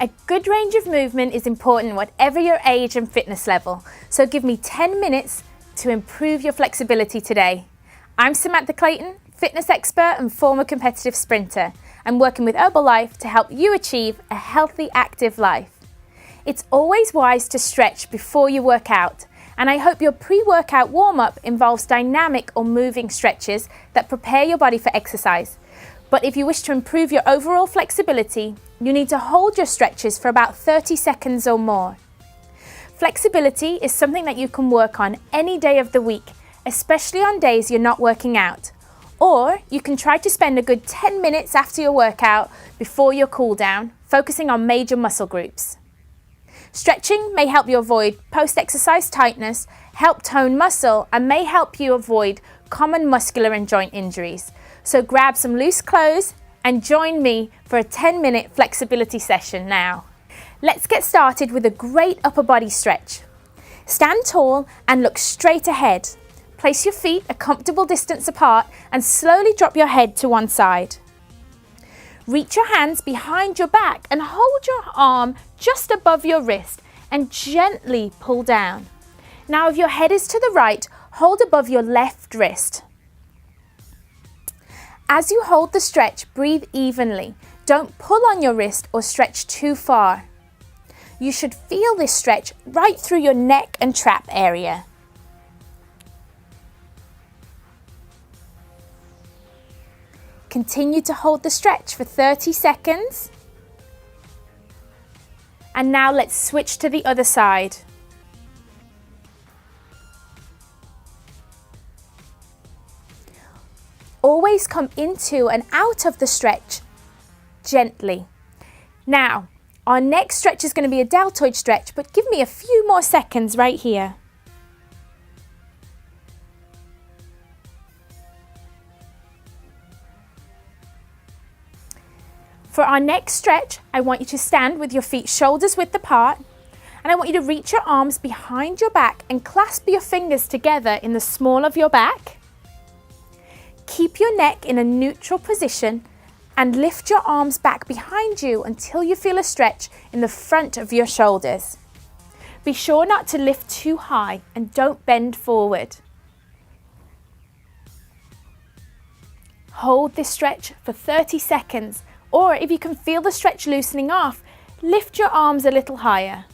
A good range of movement is important whatever your age and fitness level, so give me 10 minutes to improve your flexibility today. I'm Samantha Clayton, fitness expert and former competitive sprinter. I'm working with Herbalife to help you achieve a healthy, active life. It's always wise to stretch before you work out, and I hope your pre-workout warm-up involves dynamic or moving stretches that prepare your body for exercise. But if you wish to improve your overall flexibility, you need to hold your stretches for about 30 seconds or more. Flexibility is something that you can work on any day of the week, especially on days you're not working out. Or you can try to spend a good 10 minutes after your workout before your cool down, focusing on major muscle groups. Stretching may help you avoid post-exercise tightness, help tone muscle, and may help you avoid common muscular and joint injuries. So grab some loose clothes and join me for a 10-minute flexibility session now. Let's get started with a great upper body stretch. Stand tall and look straight ahead. Place your feet a comfortable distance apart and slowly drop your head to one side. Reach your hands behind your back and hold your arm just above your wrist and gently pull down. Now if your head is to the right, hold above your left wrist. As you hold the stretch, breathe evenly. Don't pull on your wrist or stretch too far. You should feel this stretch right through your neck and trap area. Continue to hold the stretch for 30 seconds. And now let's switch to the other side. Always come into and out of the stretch gently. Now, our next stretch is going to be a deltoid stretch, but give me a few more seconds right here. For our next stretch, I want you to stand with your feet shoulders width apart, and I want you to reach your arms behind your back and clasp your fingers together in the small of your back. Keep your neck in a neutral position and lift your arms back behind you until you feel a stretch in the front of your shoulders. Be sure not to lift too high and don't bend forward. Hold this stretch for 30 seconds. Or if you can feel the stretch loosening off, lift your arms a little higher.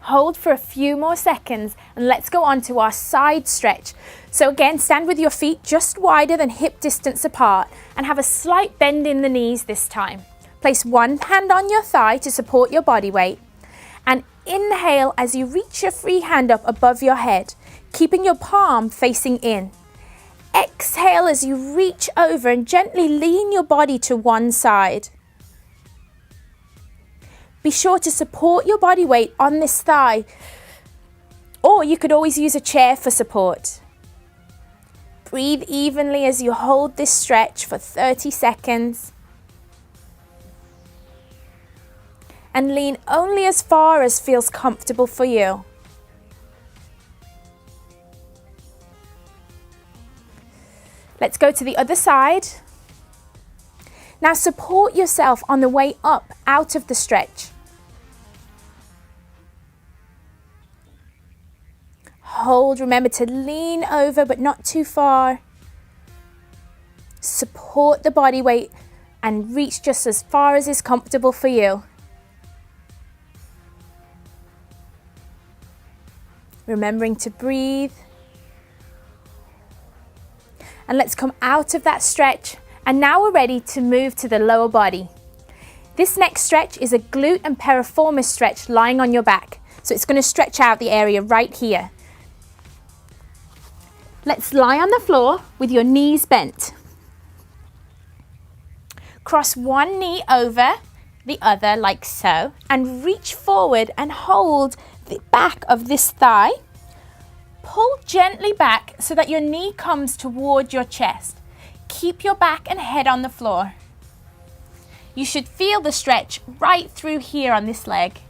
Hold for a few more seconds and let's go on to our side stretch. So again, stand with your feet just wider than hip distance apart and have a slight bend in the knees this time. Place one hand on your thigh to support your body weight and inhale as you reach your free hand up above your head, keeping your palm facing in. Exhale as you reach over and gently lean your body to one side. Be sure to support your body weight on this thigh, or you could always use a chair for support. Breathe evenly as you hold this stretch for 30 seconds. And lean only as far as feels comfortable for you. Let's go to the other side. Now support yourself on the way up out of the stretch. Hold, remember to lean over but not too far. Support the body weight and reach just as far as is comfortable for you. Remembering to breathe. And let's come out of that stretch. And now we're ready to move to the lower body. This next stretch is a glute and piriformis stretch lying on your back. So it's going to stretch out the area right here. Let's lie on the floor with your knees bent. Cross one knee over the other like so and reach forward and hold the back of this thigh. Pull gently back so that your knee comes toward your chest. Keep your back and head on the floor. You should feel the stretch right through here on this leg.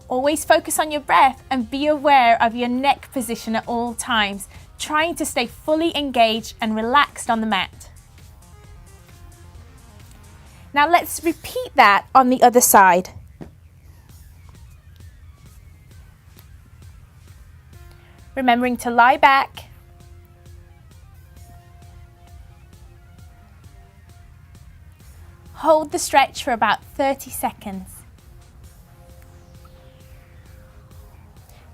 Always focus on your breath and be aware of your neck position at all times, trying to stay fully engaged and relaxed on the mat. Now let's repeat that on the other side. Remembering to lie back. Hold the stretch for about 30 seconds.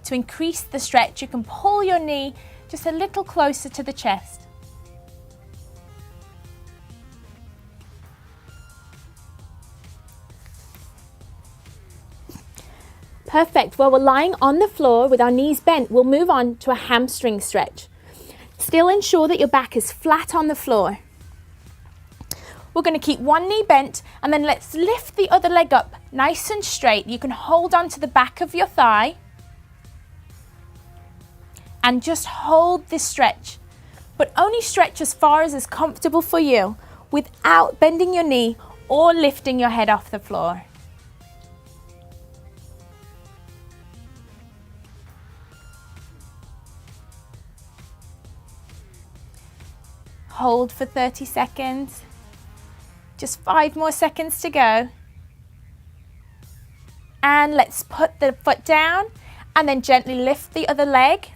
To increase the stretch, you can pull your knee just a little closer to the chest. Perfect. While we're lying on the floor with our knees bent, we'll move on to a hamstring stretch. Still ensure that your back is flat on the floor. We're going to keep one knee bent and then let's lift the other leg up nice and straight. You can hold on to the back of your thigh and just hold this stretch, but only stretch as far as is comfortable for you without bending your knee or lifting your head off the floor. Hold for 30 seconds. Just 5 more seconds to go. And let's put the foot down and then gently lift the other leg,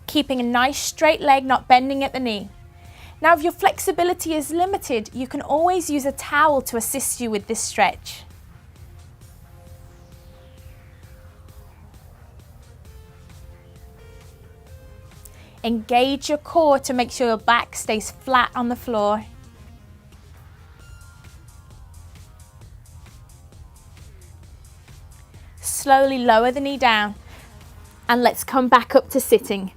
keeping a nice straight leg, not bending at the knee. Now, if your flexibility is limited, you can always use a towel to assist you with this stretch. Engage your core to make sure your back stays flat on the floor. Slowly lower the knee down and let's come back up to sitting.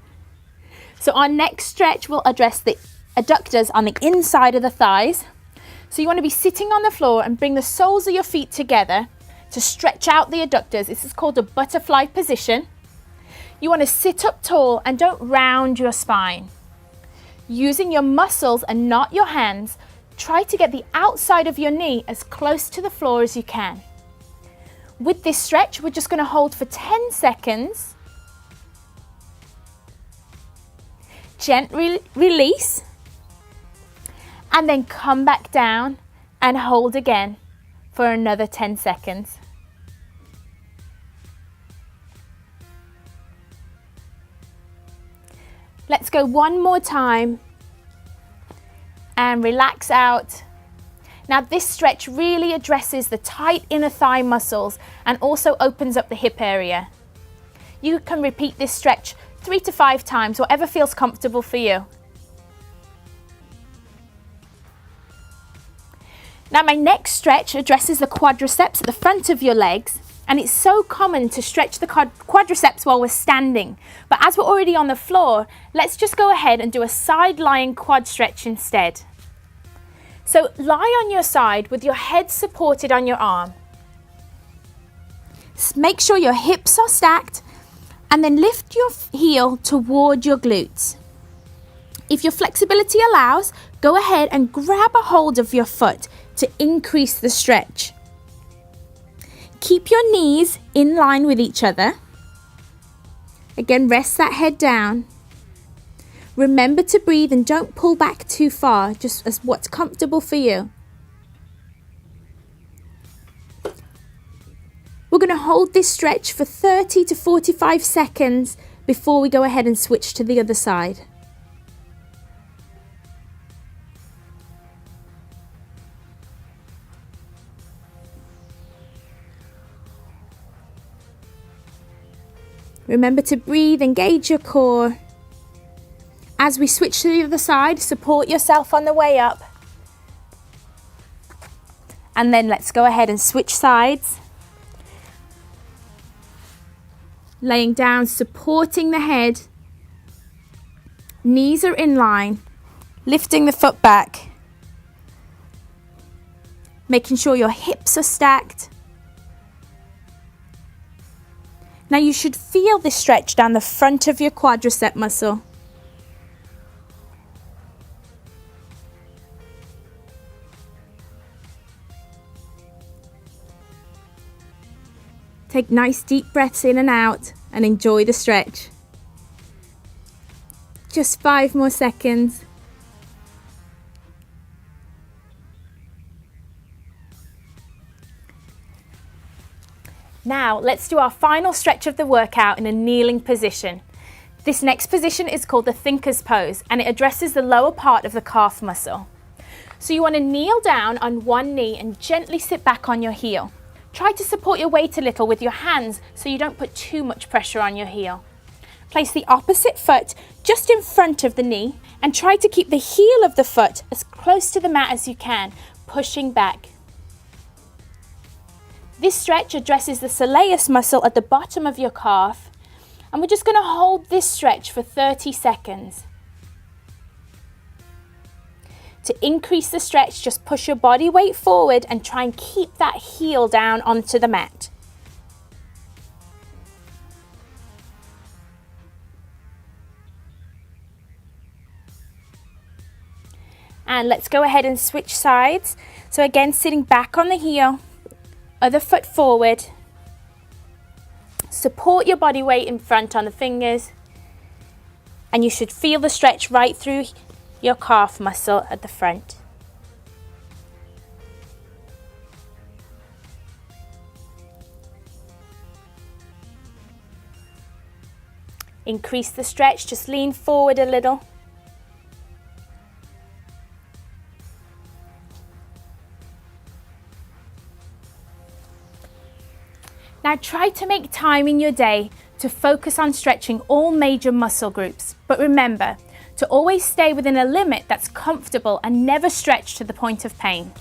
So our next stretch will address the adductors on the inside of the thighs. So you want to be sitting on the floor and bring the soles of your feet together to stretch out the adductors. This is called a butterfly position. You want to sit up tall and don't round your spine. Using your muscles and not your hands, try to get the outside of your knee as close to the floor as you can. With this stretch, we're just going to hold for 10 seconds. Gently release. And then come back down and hold again for another 10 seconds. Let's go one more time and relax out. Now this stretch really addresses the tight inner thigh muscles and also opens up the hip area. You can repeat this stretch 3 to 5 times, whatever feels comfortable for you. Now my next stretch addresses the quadriceps at the front of your legs, and it's so common to stretch the quadriceps while we're standing. But as we're already on the floor, let's just go ahead and do a side lying quad stretch instead. So lie on your side with your head supported on your arm. Make sure your hips are stacked and then lift your heel toward your glutes. If your flexibility allows, go ahead and grab a hold of your foot to increase the stretch. Keep your knees in line with each other. Again, rest that head down. Remember to breathe and don't pull back too far, just as what's comfortable for you. We're going to hold this stretch for 30 to 45 seconds before we go ahead and switch to the other side. Remember to breathe, engage your core. As we switch to the other side, support yourself on the way up. And then let's go ahead and switch sides. Laying down, supporting the head. Knees are in line. Lifting the foot back. Making sure your hips are stacked. Now you should feel this stretch down the front of your quadricep muscle. Take nice deep breaths in and out and enjoy the stretch. Just 5 more seconds. Now let's do our final stretch of the workout in a kneeling position. This next position is called the thinker's pose, and it addresses the lower part of the calf muscle. So you want to kneel down on one knee and gently sit back on your heel. Try to support your weight a little with your hands so you don't put too much pressure on your heel. Place the opposite foot just in front of the knee and try to keep the heel of the foot as close to the mat as you can, pushing back. This stretch addresses the soleus muscle at the bottom of your calf, and we're just going to hold this stretch for 30 seconds. To increase the stretch, just push your body weight forward and try and keep that heel down onto the mat. And let's go ahead and switch sides. So again, sitting back on the heel, other foot forward. Support your body weight in front on the fingers, and you should feel the stretch right through your calf muscle at the front. Increase the stretch, just lean forward a little. Now try to make time in your day to focus on stretching all major muscle groups, but remember to always stay within a limit that's comfortable and never stretch to the point of pain.